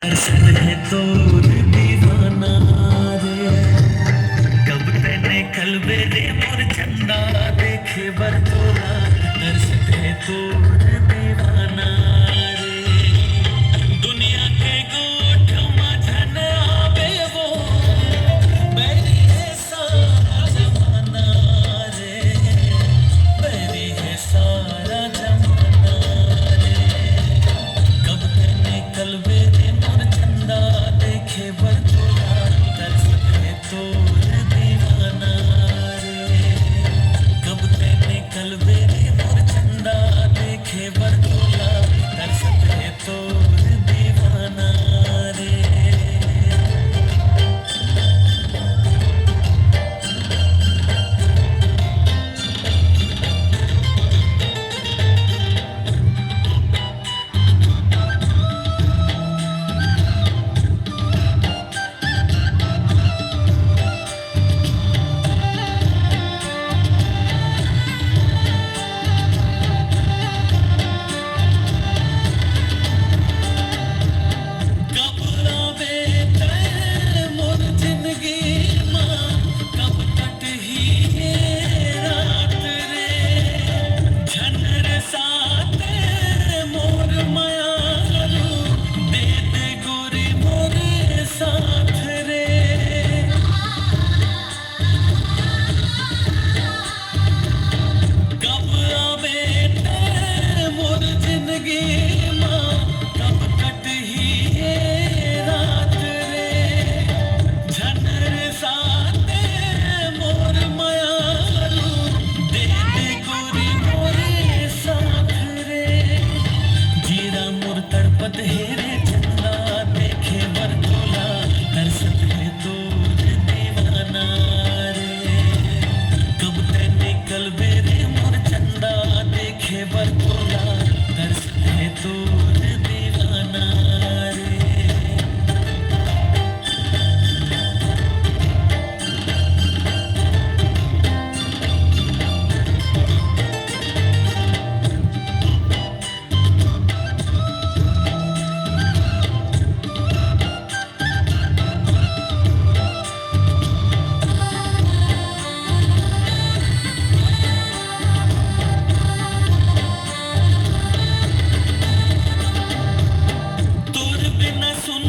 अरशद है तो दीवाना रे कब तेने कलबे रे मोर चंदा देखे बरतोला अरशद है तो दीवाना रे दुनिया के गोठ मझन आवे वो मेरी है सारा जमाना रे मेरी है सारा जमाना रे कब तेने कलबे रे मोर चंदा देखे बरतोला तरसत है तोर दीवाना रे कब तेने कलबे रे मोर चंदा देखे बरतोला तरसत है तोर दीवाना रे कब आवे तै मोर जिंदगी मां कब कट ही ये रात रे झनर साते मोर मायारू दे दे गोरी मोर साथ रे कब आवे तै मोर जिंदगी मां कब कट ही ये रात रे झनर साते मोर मायारू दे दे गोरी मोरे साथ रे जीरा मोर तड़पत है रे चंदा देखे बरतोला तरसत है तोर दीवाना रे कब तेने कलबे रे मोर चंदा देखे बरतोला तरसत है तोर दीवाना रे तोर बिना सुन